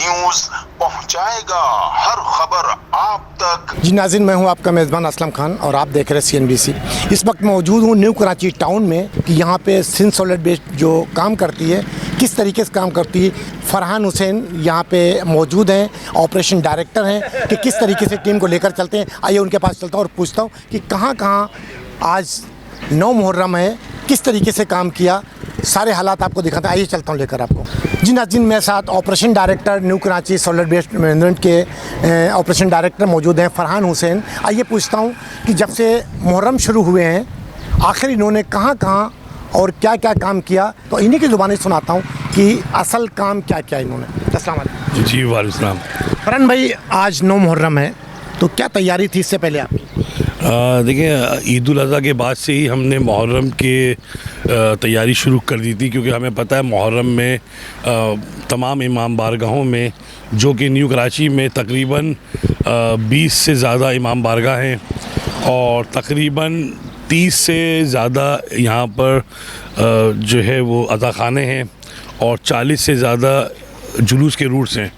News पहुंचाएगा हर खबर आप तक। जी नाज़रीन, मैं हूं आपका मेज़बान असलम खान और आप देख रहे हैं CNBC। इस वक्त मौजूद हूं न्यू कराची टाउन में कि यहां पे सिंध सॉलिड वेस्ट जो काम करती है, किस तरीके से काम करती है। फरहान हुसैन यहां पे मौजूद हैं, ऑपरेशन डायरेक्टर हैं, कि किस तरीके से टीम को लेकर चलते हैं। आइए उनके पास चलता हूं और पूछता हूं कि कहां कहां आज 9 मुहर्रम है, किस तरीके से काम किया, सारे हालात आपको दिखाते हैं। आइए चलता हूँ लेकर आपको। जी नाज़रीन, मेरे साथ operation director new Karachi solid waste management के ऑपरेशन डायरेक्टर मौजूद हैं, फरहान हुसैन। आइए पूछता हूँ कि जब से मुहर्रम शुरू हुए हैं, आखिर इन्होंने कहाँ कहाँ और क्या क्या काम किया, तो इन्हीं की ज़ुबानी सुनाता हूँ कि असल काम क्या क्या इन्होंने। अस्सलाम वालेकुम। जी वालेकुम सलाम। फरहान भाई, आज 9 मुहर्रम है, तो क्या तैयारी थी इससे पहले आपकी? देखिए, ईद उल अज़हा के बाद से ही हमने मुहर्रम के तैयारी शुरू कर दी थी, क्योंकि हमें पता है मुहर्रम में तमाम इमाम बारगाहों में, जो कि न्यू कराची में तकरीबन 20 से ज़्यादा इमाम बारगाह हैं और तकरीबन 30 से ज़्यादा यहाँ पर जो है वो अज़ाखाने हैं और 40 से ज़्यादा जुलूस के रूट्स हैं।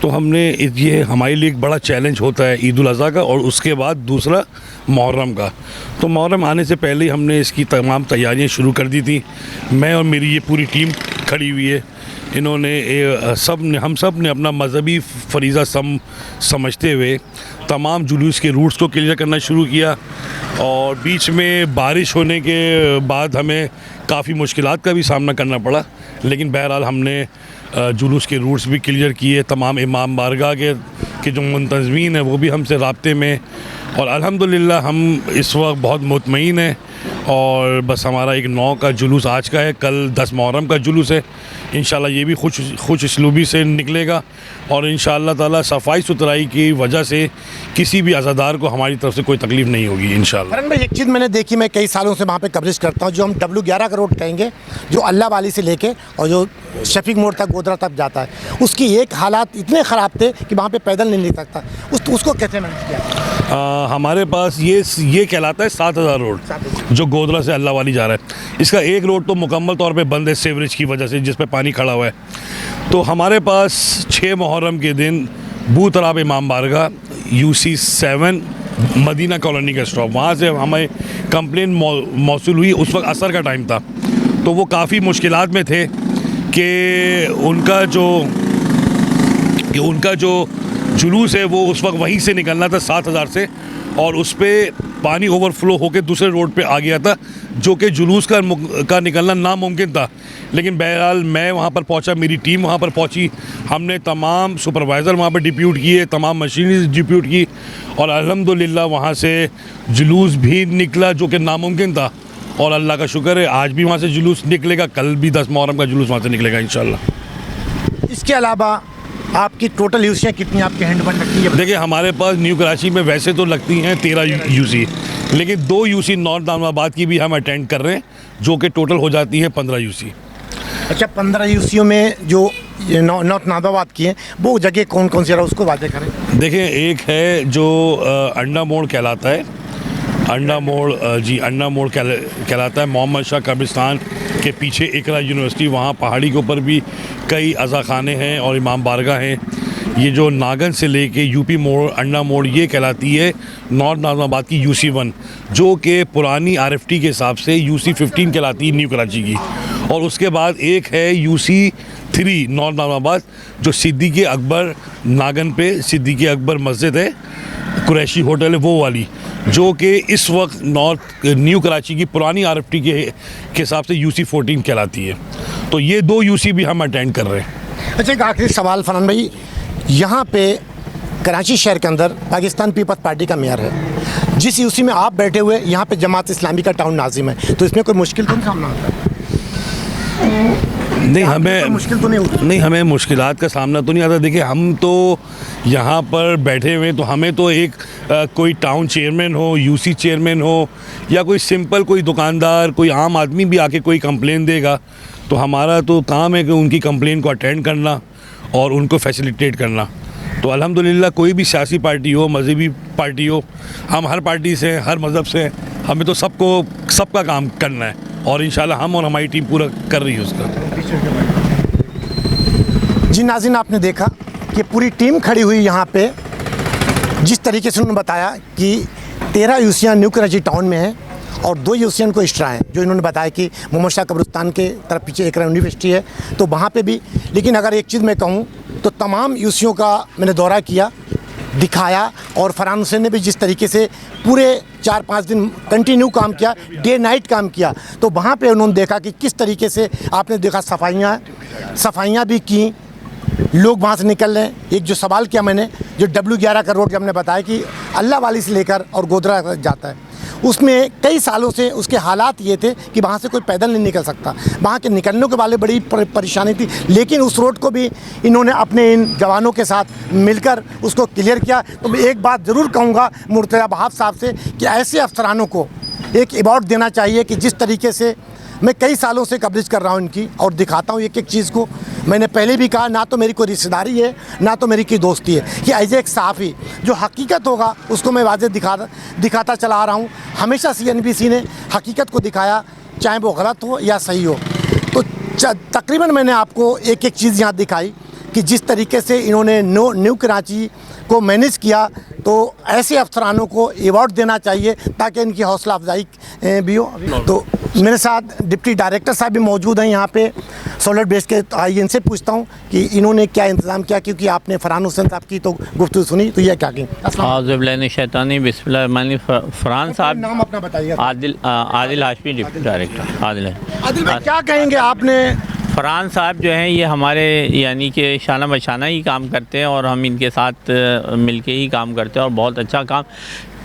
तो हमने ये हमारे लिए एक बड़ा चैलेंज होता है ईद उल अज़हा का, और उसके बाद दूसरा मुहर्रम का। तो मुहर्रम आने से पहले ही हमने इसकी तमाम तैयारियां शुरू कर दी थी। मैं और मेरी ये पूरी टीम खड़ी हुई है। इन्होंने हम सब ने अपना मजहबी फरीज़ा समझते हुए तमाम जुलूस के रूट्स को क्लियर करना शुरू किया, और बीच में बारिश होने के बाद हमें काफ़ी मुश्किलात का भी सामना करना पड़ा, लेकिन बहरहाल हमने जुलूस के रूट्स भी क्लियर किए। तमाम इमाम बारगाह के जो मुंतज़मीन हैं वो भी हमसे राब्ते में, और अल्हम्दुलिल्लाह हम इस वक्त बहुत मुतमईन हैं। और बस हमारा एक 9 का जुलूस आज का है, कल 10 मुहर्रम का जुलूस है। इंशाल्लाह ये भी खुश इसलूबी से निकलेगा, और इंशाल्लाह ताला सफाई सुथराई की वजह से किसी भी अज़ादार को हमारी तरफ से कोई तकलीफ़ नहीं होगी इंशाल्लाह। फरहान भाई, एक चीज़ मैंने देखी, मैं कई सालों से वहाँ पे कवरेज करता हूँ, जो हम W11 का रोड कहेंगे, जो अल्लाह वाली से लेके और जो शफीक मोड़ तक गोदरा तक जाता है, उसकी एक हालात इतने ख़राब थे कि वहाँ पे पैदल नहीं निकल सकता। उसको कैसे मैनेज किया? हमारे पास ये कहलाता है 7000 रोड, जो गोदरा से अल्लाह वाली जा रहा है। इसका एक रोड तो मुकम्मल तौर पे बंद है सीवरेज की वजह से, जिस पे पानी खड़ा हुआ है। तो हमारे पास 6 मुहर्रम के दिन बूतराब इमाम बारगाह UC 7 मदीना कॉलोनी का स्टॉप, वहाँ से हमें कंप्लेन मौसूल हुई। उस वक्त असर का टाइम था, तो वो काफ़ी मुश्किलात में थे कि उनका जो जुलूस है वो उस वक्त वहीं से निकलना था 7000 से, और उस पर पानी ओवरफ्लो होकर दूसरे रोड पे आ गया था, जो कि जुलूस का निकलना नामुमकिन था। लेकिन बहरहाल मैं वहाँ पर पहुँचा, मेरी टीम वहाँ पर पहुँची, हमने तमाम सुपरवाइज़र वहाँ पर डिप्यूट किए, तमाम मशीनरी डिप्यूट की, और अल्हम्दुलिल्लाह वहाँ से जुलूस भी निकला जो कि नामुमकिन था। और अल्लाह का शुक्र है आज भी वहाँ से जुलूस निकलेगा, कल भी 10 मुहर्रम का जुलूस वहाँ से निकलेगा इंशाल्लाह। इसके अलावा आपकी टोटल यूसियाँ कितनी आपके हैंड पर लगती है? देखिए, हमारे पास न्यू कराची में वैसे तो लगती हैं 13 UC, लेकिन 2 UC नॉर्थ नाज़िमाबाद की भी हम अटेंड कर रहे हैं, जो कि टोटल हो जाती है 15 UC। अच्छा, 15 यूसियों में जो नॉर्थ नाज़िमाबाद की है, वो जगह कौन कौन सी है, उसको वादे करें। देखिए, एक है जो अंडा मोड़ कहलाता है, अंडा मोड़ कहलाता है। मोहम्मद शाह कब्रिस्तान के पीछे इकरा यूनिवर्सिटी, वहाँ पहाड़ी के ऊपर भी कई अज़ाखाने हैं और इमाम बारगाह हैं। ये जो नागन से लेके UP मोड़, अंडा मोड़, ये कहलाती है नॉर्थ नाज़िमाबाद की UC 1, जो कि पुरानी RFT के हिसाब से UC 15 कहलाती है न्यू कराची की। और उसके बाद एक है UC 3 नॉर्थ नाज़िमाबाद, जो सिद्दीक़ अकबर नागन पे सिद्दीक़ अकबर मस्जिद है, कुरैशी होटल है वो वाली, जो कि इस वक्त न्यू कराची की पुरानी RFT के हिसाब से UC 14 कहलाती है। तो ये 2 UC भी हम अटेंड कर रहे हैं। अच्छा, एक आखिरी सवाल फरहान भाई, यहाँ पे कराची शहर के अंदर पाकिस्तान पीपल्स पार्टी का मेयर है, जिस UC में आप बैठे हुए, यहाँ पे जमात इस्लामी का टाउन नाजिम है, तो इसमें कोई मुश्किल तो नहीं सामना होता? नहीं, हमें मुश्किल तो नहीं होती? नहीं, हमें मुश्किलात का सामना तो नहीं आता। देखिए, हम तो यहाँ पर बैठे हुए, तो हमें तो एक कोई टाउन चेयरमैन हो, UC चेयरमैन हो, या कोई सिंपल कोई दुकानदार, कोई आम आदमी भी आके कोई कंप्लेन देगा, तो हमारा तो काम है कि उनकी कंप्लेन को अटेंड करना और उनको फैसिलिटेट करना। तो अल्हम्दुलिल्लाह कोई भी सियासी पार्टी हो, मजहबी पार्टी हो, हम हर पार्टी से, हर मज़हब से, हमें तो सबका काम करना है, और इंशाल्लाह हम और हमारी टीम पूरा कर रही है उसका। जी नाज़रीन, आपने देखा कि पूरी टीम खड़ी हुई यहाँ पे, जिस तरीके से उन्होंने बताया कि 13 यूसियाँ न्यू कराची टाउन में हैं और 2 यूसियन को एक्स्ट्रा हैं, जो इन्होंने बताया कि मोहम्मद शाह कब्रिस्तान के तरफ पीछे एक यूनिवर्सिटी है तो वहाँ पे भी। लेकिन अगर एक चीज़ मैं कहूँ तो तमाम यूसियों का मैंने दौरा किया, दिखाया, और फरहान हुसैन ने भी जिस तरीके से पूरे 4-5 दिन कंटिन्यू काम किया, डे नाइट काम किया, तो वहाँ पे उन्होंने देखा कि किस तरीके से आपने देखा सफाइयाँ भी की, लोग वहाँ से निकल रहे हैं। एक जो सवाल किया मैंने, जो W11 का रोड, जब हमने बताया कि अल्लाह वाली से लेकर और गोदरा तक जाता है, उसमें कई सालों से उसके हालात ये थे कि वहाँ से कोई पैदल नहीं निकल सकता, वहाँ के निकलने के वाले बड़ी परेशानी थी। लेकिन उस रोड को भी इन्होंने अपने इन जवानों के साथ मिलकर उसको क्लियर किया। तो मैं एक बात ज़रूर कहूँगा मुर्तज़ा वहाब साहब से कि ऐसे अफसरानों को एक अवार्ड देना चाहिए कि जिस तरीके से मैं कई सालों से कवरेज कर रहा हूँ इनकी और दिखाता हूँ एक एक चीज़ को। मैंने पहले भी कहा, ना तो मेरी कोई रिश्तेदारी है ना तो मेरी कोई दोस्ती है, कि एज एक सहाफ़ी जो हकीकत होगा उसको मैं वाज़े दिखाता चला आ रहा हूँ। हमेशा CNBC ने हकीकत को दिखाया, चाहे वो गलत हो या सही हो। तो तकरीबन मैंने आपको एक एक चीज़ यहाँ दिखाई कि जिस तरीके से इन्होंने न्यू कराची को मैनेज किया, तो ऐसे अफसरानों को अवार्ड देना चाहिए ताकि इनकी हौसला अफजाई भी हो। तो मेरे साथ डिप्टी डायरेक्टर साहब भी मौजूद हैं यहाँ पे सॉलिड वेस्ट के। आइए इनसे पूछता हूँ कि इन्होंने क्या इंतज़ाम किया, क्योंकि आपने फरहान हुसैन साहब की तो गुफ्तगू सुनी, तो यह क्या की? फरहान साहब, नाम अपना बताइए। Adil Hashmi, deputy director. आदिल भाई, क्या कहेंगे आपने? फरहान साहब जो हैं ये हमारे यानी कि शाना बशाना ही काम करते हैं और हम इनके साथ मिलके ही काम करते हैं और बहुत अच्छा काम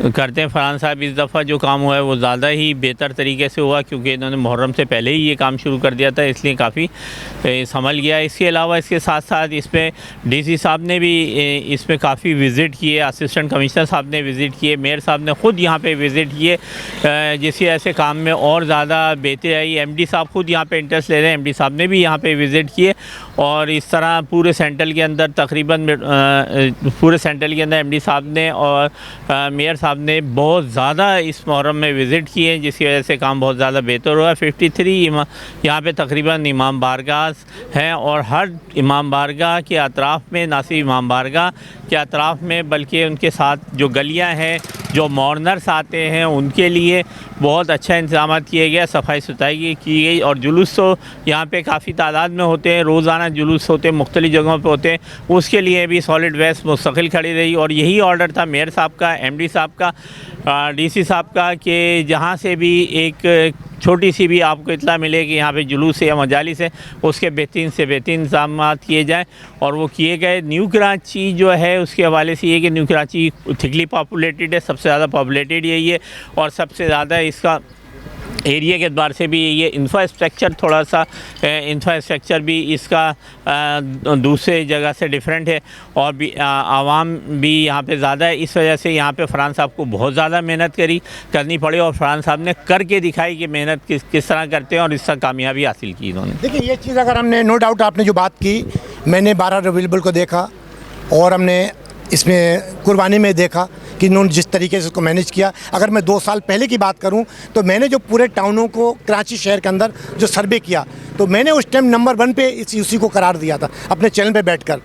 करते हैं। फरहान साहब इस दफ़ा जो काम हुआ है वो ज़्यादा ही बेहतर तरीके से हुआ, क्योंकि इन्होंने मुहर्रम से पहले ही ये काम शुरू कर दिया था, इसलिए काफ़ी संभल गया। इसके अलावा इसके साथ साथ इसमें DC साहब ने भी इसमें काफ़ी विज़िट किए, असिस्टेंट कमिश्नर साहब ने विज़िट किए, मेयर साहब ने ख़ुद यहाँ पे विज़िट किए, जिससे ऐसे काम में और ज़्यादा बेहतरी आई। MD साहब ख़ुद यहाँ पे इंटरेस्ट ले रहे हैं, MD साहब ने भी यहाँ पे विज़िट किए और इस तरह पूरे सेंट्रल के अंदर तकरीबन पूरे सेंट्रल के अंदर MD साहब ने और मेयर साहब ने बहुत ज़्यादा इस मुहर्रम में विज़िट किए, जिसकी वजह से काम बहुत ज़्यादा बेहतर हुआ। 53 यहाँ पे तकरीबन इमाम बारगाह हैं और हर इमाम बारगाह के अतराफ़ में, ना सिर्फ इमाम बारगाह के अतराफ़ में बल्कि उनके साथ जो गलियाँ हैं, जो मॉर्नर्स आते हैं, उनके लिए बहुत अच्छा इंतजाम किए गए, सफाई सुथराई की गई। और जुलूस तो यहाँ पे काफ़ी तादाद में होते हैं, रोज़ाना जुलूस होते हैं, मुख्तलिफ़ जगहों पे होते हैं, उसके लिए भी सॉलिड वेस्ट मुस्तकिल खड़ी रही। और यही ऑर्डर था मेयर साहब का, MD साहब का, DC साहब का, कि जहाँ से भी एक छोटी सी भी आपको इत्तला मिले कि यहाँ पे जुलूस है या मजालिस है, उसके बेहतरीन से बेहतरीन इंतजाम किए जाएँ और वो किए गए। न्यू कराची जो है उसके हवाले से ये कि न्यू कराची थिकली पॉपुलेटेड है, सबसे ज़्यादा पॉपुलेटेड यही है और सबसे ज़्यादा इसका एरिया के अतबार से भी ये इंफ्रास्ट्रक्चर थोड़ा सा इंफ्रास्ट्रक्चर भी इसका दूसरे जगह से डिफरेंट है और भी आवाम भी यहाँ पे ज़्यादा है। इस वजह से यहाँ पे फरहान साहब को बहुत ज़्यादा मेहनत करनी पड़ी और फरहान साहब ने करके दिखाई कि मेहनत किस तरह करते हैं और इसका कामयाबी हासिल की इन्होंने। देखिए, ये चीज़ अगर हमने नो डाउट आपने जो बात की, मैंने 12 रबीउल को देखा और हमने इसमें कुर्बानी में देखा कि इन्होंने जिस तरीके से उसको मैनेज किया। अगर मैं 2 साल पहले की बात करूं तो मैंने जो पूरे टाउनों को कराची शहर के अंदर जो सर्वे किया, तो मैंने उस टाइम नंबर 1 पे इस UC को करार दिया था अपने चैनल पे बैठकर।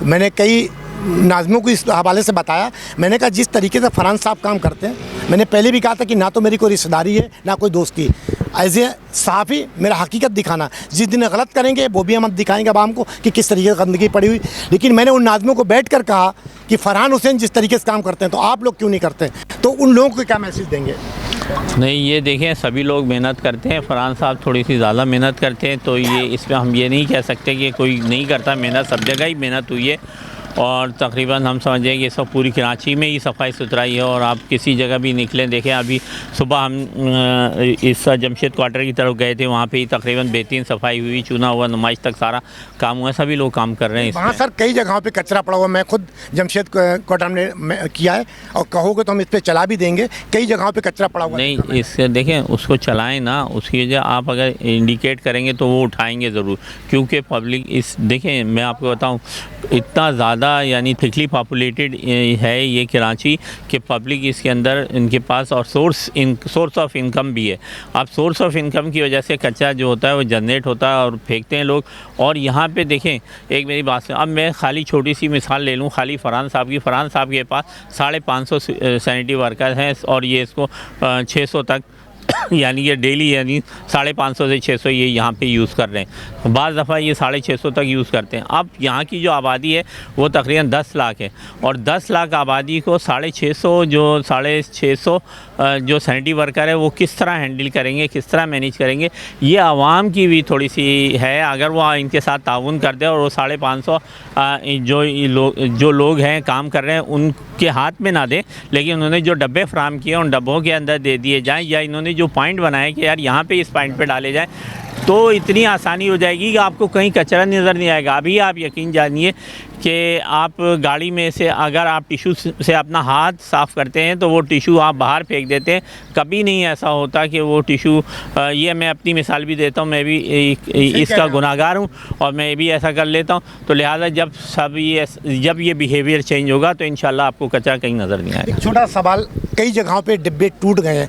मैंने कई नाज़िमों को इस हवाले से बताया, मैंने कहा जिस तरीके से फरहान साहब काम करते हैं, मैंने पहले भी कहा था कि ना तो मेरी कोई रिश्तेदारी है ना कोई दोस्ती, एज ए सहाफ़ी मेरा हकीकत दिखाना। जिस दिन गलत करेंगे वो भी हम दिखाएंगे आवाम को कि किस तरीके से गंदगी पड़ी हुई। लेकिन मैंने उन नाज़िमों को बैठ कर कहा कि फरहान हुसैन जिस तरीके से काम करते हैं तो आप लोग क्यों नहीं करते? तो उन लोगों को क्या मैसेज देंगे? नहीं, ये देखें, सभी लोग मेहनत करते हैं, फरहान साहब थोड़ी सी ज़्यादा मेहनत करते हैं, तो ये इसमें हम ये नहीं कह सकते कि कोई नहीं करता मेहनत, सब जगह ही मेहनत हुई है। और तकरीबन हम समझें कि सब पूरी कराची में ही सफाई सुथराई है और आप किसी जगह भी निकलें, देखें अभी सुबह हम इस जमशेद क्वार्टर की तरफ गए थे, वहाँ पे ही तकरीबन बेहतरीन सफाई हुई, चुना हुआ नुमाइश तक सारा काम हुआ, सभी लोग काम कर रहे हैं। वहाँ सर कई जगहों पे कचरा पड़ा हुआ, मैं खुद जमशेद क्वार्टर में किया है और कहोगे तो हम इस पर चला भी देंगे, कई जगहों पर कचरा पड़ा हुआ नहीं, इससे देखें उसको चलाएँ ना, उसकी वजह आप अगर इंडिकेट करेंगे तो वो उठाएँगे ज़रूर, क्योंकि पब्लिक इस देखें मैं आपको बताऊँ इतना ज़्यादा ज़्यादा यानी थिकली पॉपुलेटेड है ये कराची के पब्लिक इसके अंदर इनके पास और सोर्स ऑफ इनकम भी है। अब सोर्स ऑफ इनकम की वजह से कचरा जो होता है वो जनरेट होता है और फेंकते हैं लोग। और यहाँ पे देखें, एक मेरी बात से अब मैं खाली छोटी सी मिसाल ले लूँ खाली फरहान साहब के पास 550 सैनिटरी वर्कर हैं और ये इसको 600 तक यानी ये डेली यानी 550 से 600 ये यहाँ पे यूज़ कर रहे हैं। बाज़ दफ़ा ये 650 तक यूज़ करते हैं। अब यहाँ की जो आबादी है वो तकरीबन 10 लाख है और 10 लाख आबादी को 650 जो सैनिटरी वर्कर है वो किस तरह हैंडल करेंगे, किस तरह मैनेज करेंगे, ये आवाम की भी थोड़ी सी है। अगर वो इनके साथ ताउन कर दे और वो 550 जो लोग हैं काम कर रहे हैं उनके हाथ में ना दें, लेकिन उन्होंने जो डब्बे फ्राहम किए उन डब्बों के अंदर दे दिए जाएँ या इन्होंने जो पॉइंट बनाए कि यार यहाँ पे इस पॉइंट पे डाले जाएँ, तो इतनी आसानी हो जाएगी कि आपको कहीं कचरा नज़र नहीं आएगा। अभी आप यकीन जानिए कि आप गाड़ी में से अगर आप टिशू से अपना हाथ साफ़ करते हैं तो वो टिशू आप बाहर फेंक देते हैं। कभी नहीं ऐसा होता कि वो टिशू, ये मैं अपनी मिसाल भी देता हूँ, मैं भी इसका गुनाहगार हूँ और मैं भी ऐसा कर लेता हूँ। तो लिहाजा जब ये बिहेवियर चेंज होगा तो इंशाल्लाह आपको कचरा कहीं नज़र नहीं आएगा। एक छोटा सवाल, कई जगहों पे डिब्बे टूट गए हैं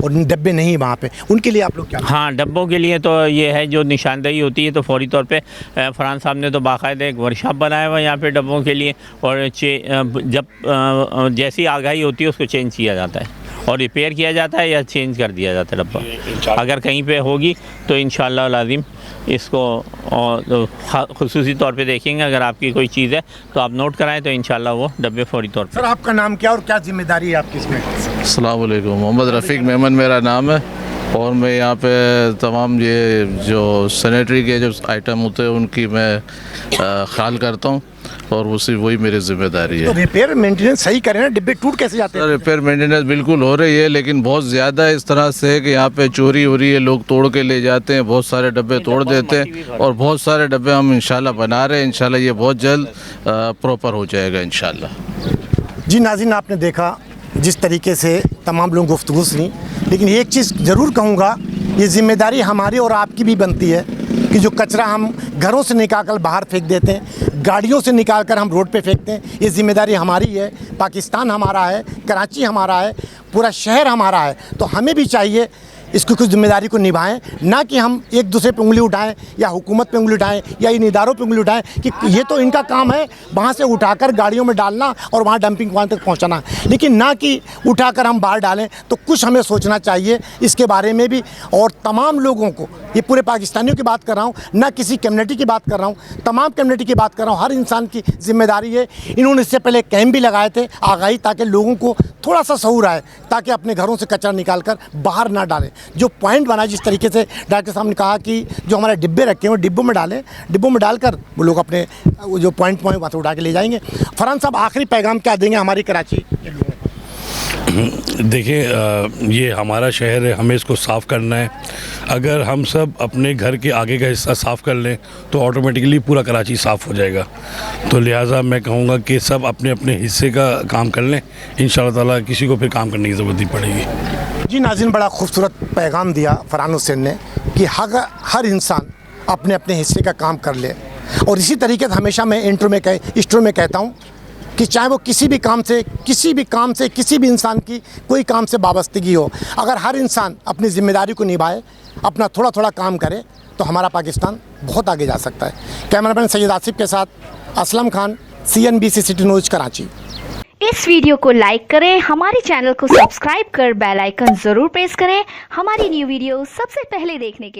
और डब्बे नहीं वहाँ पे, उनके लिए आप लोग क्या? हाँ, डब्बों के लिए तो ये है जो निशानदेही होती है तो फौरी तौर पे फरहान साहब ने तो बाकायदा एक वर्कशॉप बनाया हुआ है यहाँ पे डब्बों के लिए और जब जैसी आगाही होती है उसको चेंज किया जाता है और रिपेयर किया जाता है या चेंज कर दिया जाता है डब्बा। अगर कहीं पे होगी तो इंशाअल्लाह लाज़िम इसको खुसूसी तौर पे देखेंगे। अगर आपकी कोई चीज़ है तो आप नोट कराएं तो इंशाअल्लाह वो डब्बे फौरी तौर पे। सर आपका नाम क्या और क्या जिम्मेदारी है आपकी इसमें? अस्सलाम वालेकुम, मोहम्मद रफ़ीक मेमन मेरा नाम है और मैं यहाँ पे तमाम ये जो सैनिटरी के जो आइटम होते हैं उनकी मैं ख्याल करता हूँ और वही मेरी जिम्मेदारी है। तो रिपेयर मेंटेनेंस सही करें ना, डिब्बे टूट कैसे जाते हैं? रिपेयर मेंटेनेंस बिल्कुल हो रही है लेकिन बहुत ज़्यादा इस तरह से है कि यहाँ पे चोरी हो रही है, लोग तोड़ के ले जाते हैं, बहुत सारे डब्बे तोड़ देते हैं और बहुत सारे डब्बे हम इंशाल्लाह बना रहे हैं। इंशाल्लाह ये बहुत जल्द प्रॉपर हो जाएगा इंशाल्लाह। जी नाज़रीन, आपने देखा जिस तरीके से तमाम लोग गुफ्तगू सुनी, लेकिन एक चीज़ ज़रूर कहूँगा, ये ज़िम्मेदारी हमारी और आपकी भी बनती है कि जो कचरा हम घरों से निकाल कर बाहर फेंक देते हैं, गाड़ियों से निकाल कर हम रोड पे फेंकते हैं, ये ज़िम्मेदारी हमारी है। पाकिस्तान हमारा है, कराची हमारा है, पूरा शहर हमारा है, तो हमें भी चाहिए इसकी कुछ जिम्मेदारी को निभाएं, ना कि हम एक दूसरे पे उंगली उठाएं या हुकूमत पे उंगली उठाएं या इन इदारों पे उंगली उठाएं कि ये तो इनका काम है वहाँ से उठाकर गाड़ियों में डालना और वहाँ डंपिंग पॉइंट तक पहुँचाना, लेकिन ना कि उठाकर हम बाहर डालें। तो कुछ हमें सोचना चाहिए इसके बारे में भी। और तमाम लोगों को, ये पूरे पाकिस्तानियों की बात कर रहा हूँ, ना किसी कम्युनिटी की बात कर रहा हूँ, तमाम कम्युनिटी की बात कर रहा हूँ, हर इंसान की जिम्मेदारी है। इन्होंने इससे पहले कैंप भी लगाए थे आगाही, ताकि लोगों को थोड़ा सा शऊर आए, ताकि अपने घरों से कचरा निकाल कर बाहर ना डालें। जो पॉइंट बना, जिस तरीके से डॉक्टर साहब ने कहा कि जो हमारे डिब्बे रखे हैं वो डिब्बों में डालें, डिब्बों में डालकर वो लोग अपने जो पॉइंट वहाँ से उठा के ले जाएंगे। फरहान साहब, आखिरी पैगाम क्या देंगे हमारी कराची? देखिए, ये हमारा शहर है, हमें इसको साफ़ करना है। अगर हम सब अपने घर के आगे का हिस्सा साफ़ कर लें तो ऑटोमेटिकली पूरा कराची साफ़ हो जाएगा। तो लिहाजा मैं कहूँगा कि सब अपने अपने हिस्से का काम कर लें, इंशाअल्लाह ताला किसी को फिर काम करने की ज़रूरत नहीं पड़ेगी। जी नाज़रीन, बड़ा खूबसूरत पैगाम दिया फरहान हुसैन ने कि हर इंसान अपने अपने हिस्से का काम कर ले। और इसी तरीके से हमेशा मैं इंट्रो में कहता हूँ कि चाहे वो किसी भी काम से किसी भी इंसान की कोई काम से वाबस्तगी हो, अगर हर इंसान अपनी ज़िम्मेदारी को निभाए, अपना थोड़ा थोड़ा काम करे, तो हमारा पाकिस्तान बहुत आगे जा सकता है। कैमरामैन सैयद आसिफ के साथ Aslam Khan, CNBC city news Karachi. इस वीडियो को लाइक करें, हमारे चैनल को सब्सक्राइब कर बेल आइकन ज़रूर प्रेस करें हमारी न्यू वीडियो सबसे पहले देखने के लिए।